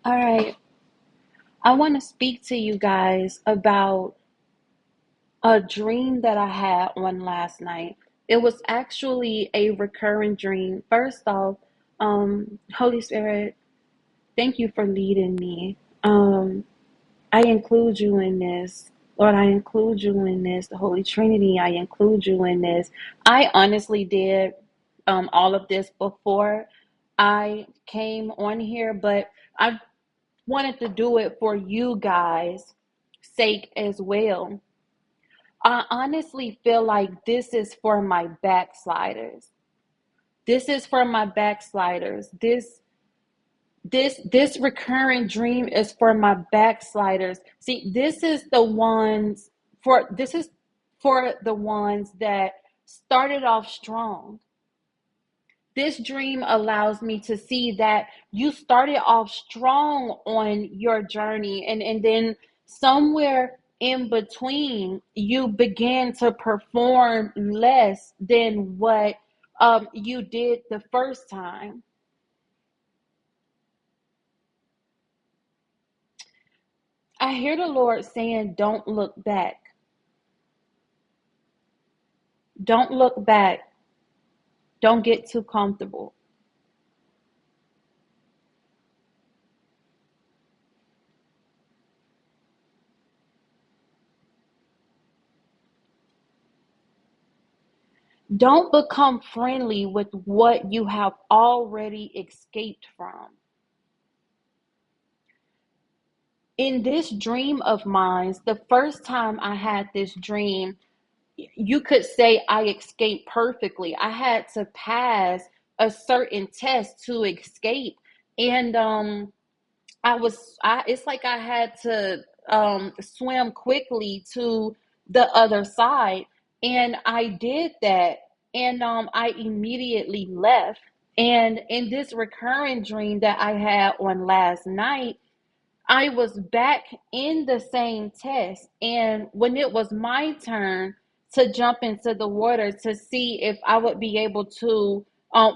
All right. I want to speak to you guys about a dream that I had on last night. It was actually a recurring dream. First off, Holy Spirit, thank you for leading me. I include you in this. Lord, I include you in this. The Holy Trinity, I include you in this. I honestly did all of this before I came on here, but I wanted to do it for you guys' sake as well. I honestly feel like this is for my backsliders. This is for my backsliders. This recurring dream is for my backsliders. See, this is for the ones that started off strong. This dream allows me to see that you started off strong on your journey, and then somewhere in between you began to perform less than what you did the first time. I hear the Lord saying, don't look back. Don't look back. Don't get too comfortable. Don't become friendly with what you have already escaped from. In this dream of mine, the first time I had this dream, you could say I escaped perfectly. I had to pass a certain test to escape. And it's like I had to swim quickly to the other side. And I did that. And I immediately left. And in this recurring dream that I had on last night, I was back in the same test. And when it was my turn to jump into the water to see if I would be able to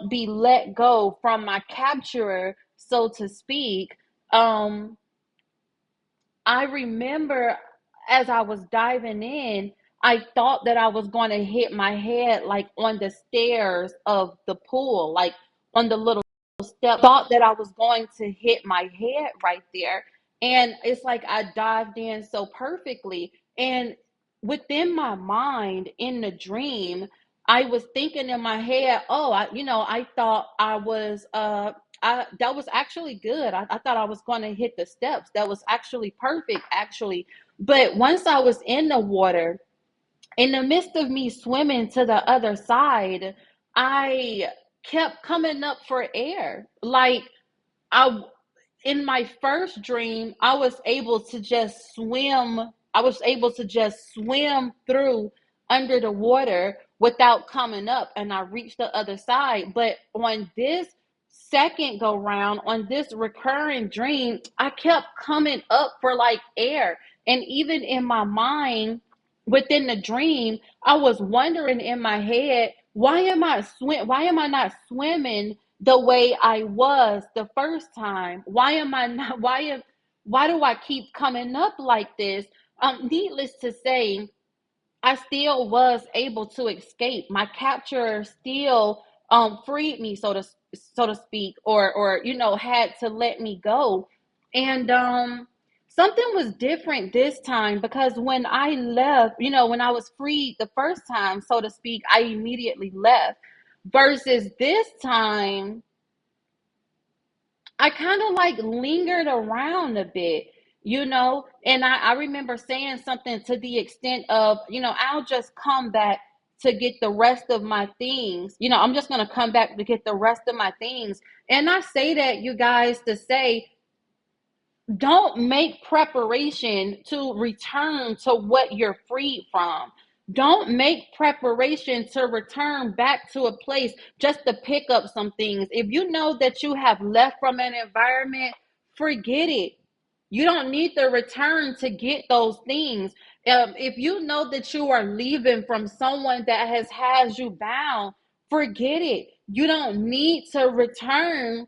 be let go from my capturer, so to speak, um, I remember as I was diving in, I thought that I was going to hit my head like on the stairs of the pool, like on the little step. Thought that I was going to hit my head right there. And it's like I dived in so perfectly. And within my mind, in the dream, I was thinking in my head, oh, I thought that was actually good. I thought I was going to hit the steps. That was actually perfect, actually. But once I was in the water, in the midst of me swimming to the other side, I kept coming up for air. Like I in my first dream, I was able to just swim. I was able to just swim through under the water without coming up, and I reached the other side. But on this second go round, on this recurring dream, I kept coming up for like air. And even in my mind, within the dream, I was wondering in my head, why am I not swimming the way I was the first time? Why am I not why do I keep coming up like this? Needless to say, I still was able to escape. My captor still freed me, so to speak, or had to let me go. And something was different this time because when I left, when I was freed the first time, so to speak, I immediately left. Versus this time, I kind of like lingered around a bit, and I remember saying something to the extent of, I'll just come back to get the rest of my things. I'm just going to come back to get the rest of my things. And I say that, you guys, to say, don't make preparation to return to what you're freed from. Don't make preparation to return back to a place just to pick up some things. If you know that you have left from an environment, forget it. You don't need to return to get those things. If you know that you are leaving from someone that has you bound, forget it. You don't need to return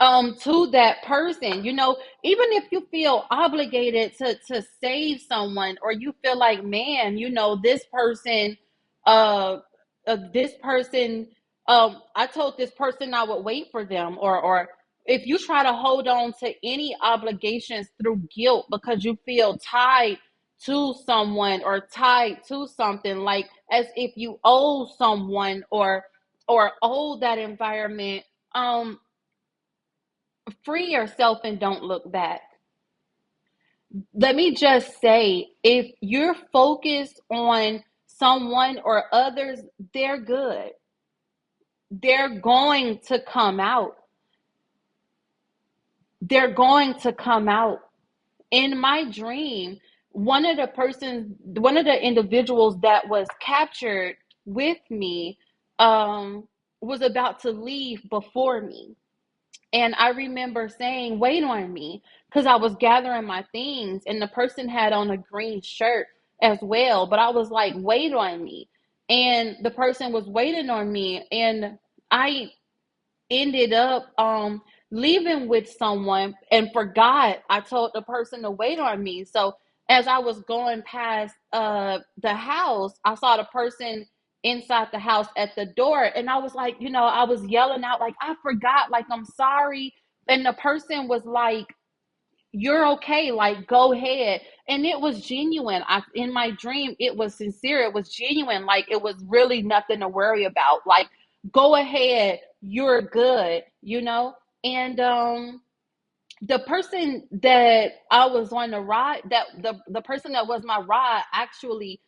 to that person. Even if you feel obligated to save someone, or you feel like, man, uh this person, I told this person I would wait for them, or if you try to hold on to any obligations through guilt because you feel tied to someone or tied to something, like as if you owe someone or owe that environment, free yourself and don't look back. Let me just say, if you're focused on someone or others, they're good. They're going to come out. They're going to come out. In my dream, one of the individuals that was captured with me, was about to leave before me. And I remember saying, wait on me, because I was gathering my things, and the person had on a green shirt as well. But I was like, wait on me. And the person was waiting on me. And I ended up leaving with someone and forgot I told the person to wait on me. So as I was going past the house, I saw the person inside the house at the door, and I was like, I was yelling out like, I forgot, like, I'm sorry. And the person was like, you're okay, like, go ahead. And it was genuine. In my dream, it was sincere, it was genuine, like it was really nothing to worry about, like, go ahead, you're good, and the person that I was on the ride, that the person that was my ride, actually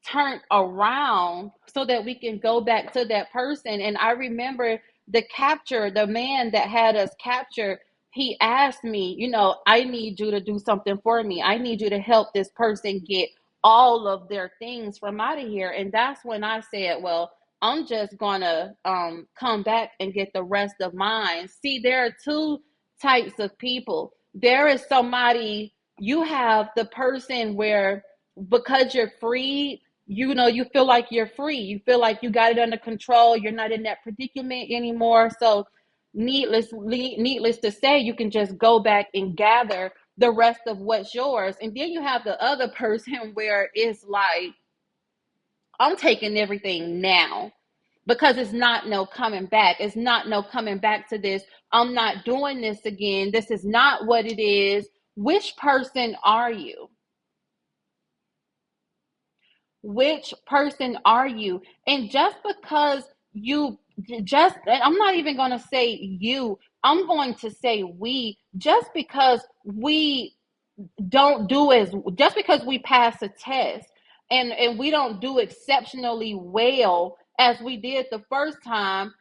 turned around so that we can go back to that person. And I remember the man that had us captured, he asked me, I need you to do something for me. I need you to help this person get all of their things from out of here. And that's when I said, well, I'm just gonna come back and get the rest of mine. See, there are two types of people. There is somebody, you have the person where, because you're free, you feel like you're free. You feel like you got it under control. You're not in that predicament anymore. So needless to say, you can just go back and gather the rest of what's yours. And then you have the other person where it's like, I'm taking everything now, because it's not no coming back. It's not no coming back to this. I'm not doing this again. This is not what it is. Which person are you? Which person are you? And just because I'm not even going to say you, I'm going to say we, just because we don't do as just because we pass a test and we don't do exceptionally well as we did the first time,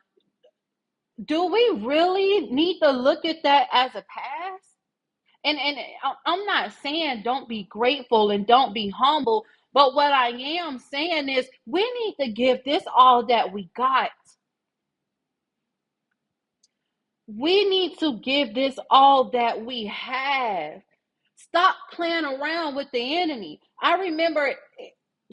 do we really need to look at that as a pass? And I'm not saying don't be grateful and don't be humble, but what I am saying is we need to give this all that we got. We need to give this all that we have. Stop playing around with the enemy. I remember,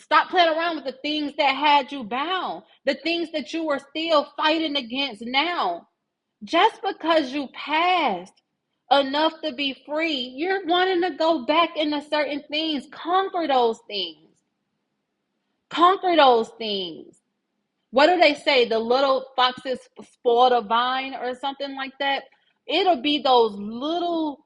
stop playing around with the things that had you bound, the things that you are still fighting against now. Just because you passed enough to be free, you're wanting to go back into certain things. Conquer those things. Conquer those things. What do they say? The little foxes spoil the vine, or something like that. It'll be those little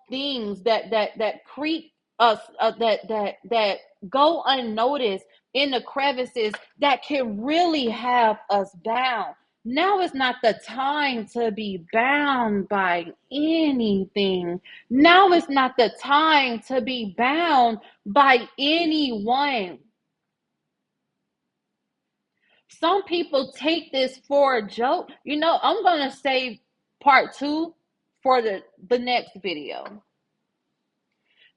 things that creep us, that go unnoticed in the crevices, that can really have us bound. Now is not the time to be bound by anything. Now is not the time to be bound by anyone. Some people take this for a joke. I'm going to save part two for the next video.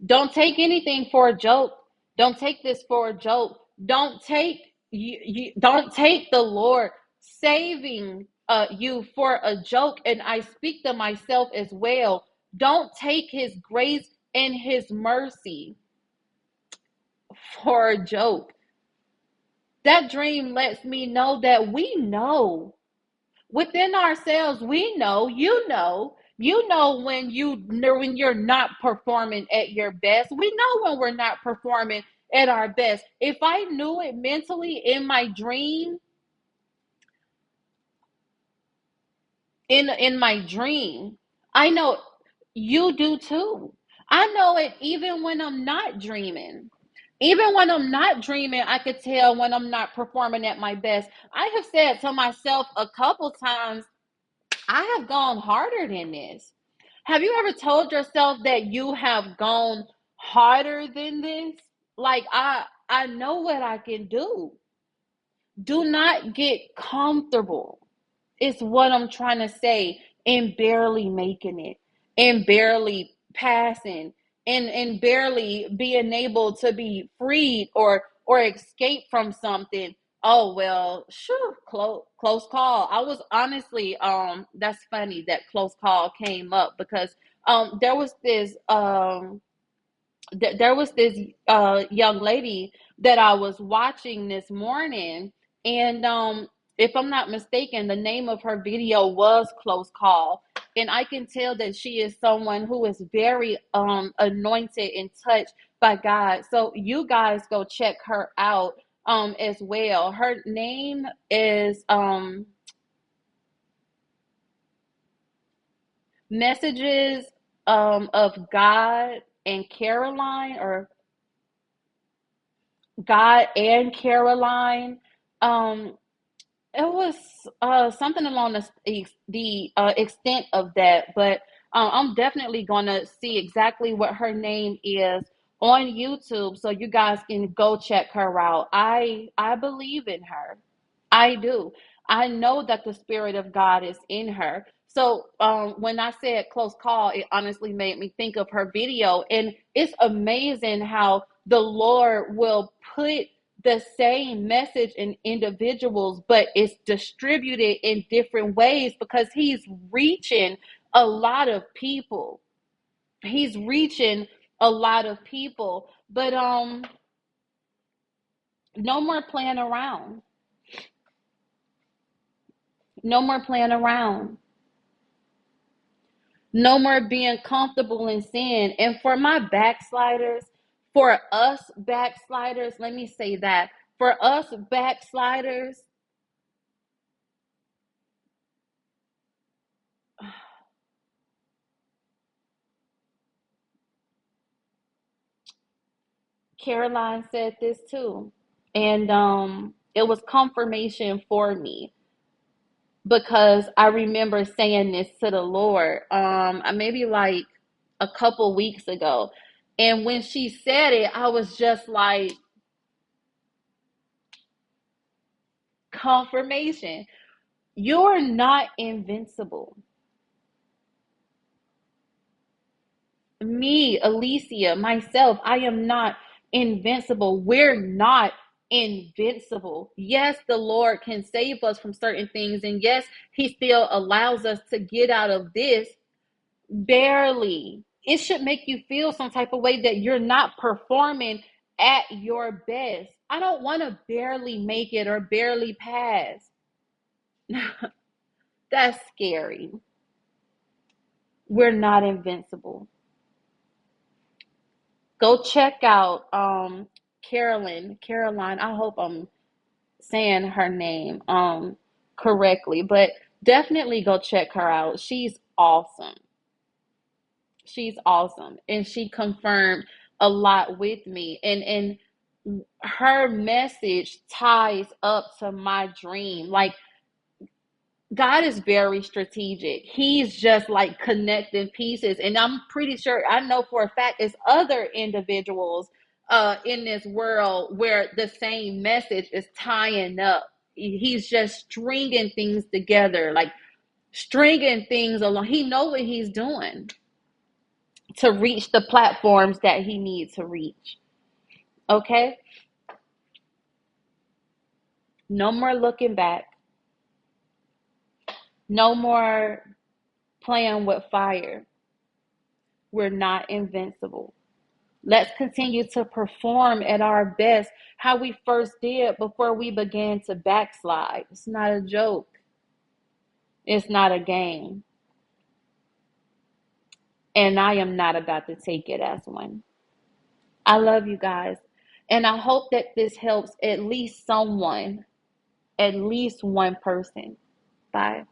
Don't take anything for a joke. Don't take this for a joke. Don't take the Lord saving you for a joke. And I speak to myself as well. Don't take his grace and his mercy for a joke. That dream lets me know that we know within ourselves, we know, You know when you're not performing at your best. We know when we're not performing at our best. If I knew it mentally in my dream, in my dream, I know you do too. I know it even when I'm not dreaming. Even when I'm not dreaming, I could tell when I'm not performing at my best. I have said to myself a couple times, I have gone harder than this. Have you ever told yourself that you have gone harder than this? Like I know what I can do. Do not get comfortable. It's what I'm trying to say. And barely making it, and barely passing, and barely being able to be freed or escape from something. Oh well, sure, close call. I was honestly, that's funny that close call came up because there was this there was this young lady that I was watching this morning, and if I'm not mistaken, the name of her video was Close Call. And I can tell that she is someone who is very anointed and touched by God. So you guys go check her out as well. Her name is Messages of God and Caroline, or God and Caroline. Um, it was something along the extent of that, but I'm definitely gonna see exactly what her name is on YouTube, so you guys can go check her out. I believe in her. I do. I know that the Spirit of God is in her. So when I said close call, it honestly made me think of her video. And it's amazing how the Lord will put the same message in individuals, but it's distributed in different ways because He's reaching a lot of people. He's reaching a lot of people. But no more playing around. No more playing around. No more being comfortable in sin. And for my backsliders, for us backsliders, let me say that. For us backsliders, Caroline said this too. And it was confirmation for me because I remember saying this to the Lord maybe like a couple weeks ago. And when she said it, I was just like, confirmation. You're not invincible. Me, Alicia, myself, I am not invincible. We're not invincible. Yes, the Lord can save us from certain things, and yes, He still allows us to get out of this barely. It should make you feel some type of way that you're not performing at your best. I don't want to barely make it or barely pass. That's scary. We're not invincible. Go check out Caroline. I hope I'm saying her name correctly, but definitely go check her out. She's awesome. She's awesome. And she confirmed a lot with me. And her message ties up to my dream. Like, God is very strategic. He's just like connecting pieces. And I'm pretty sure, I know for a fact, there's other individuals in this world where the same message is tying up. He's just stringing things together, like stringing things along. He knows what he's doing to reach the platforms that he needs to reach. Okay? No more looking back. No more playing with fire. We're not invincible. Let's continue to perform at our best how we first did before we began to backslide. It's not a joke. It's not a game. And I am not about to take it as one. I love you guys. And I hope that this helps at least someone, at least one person. Bye.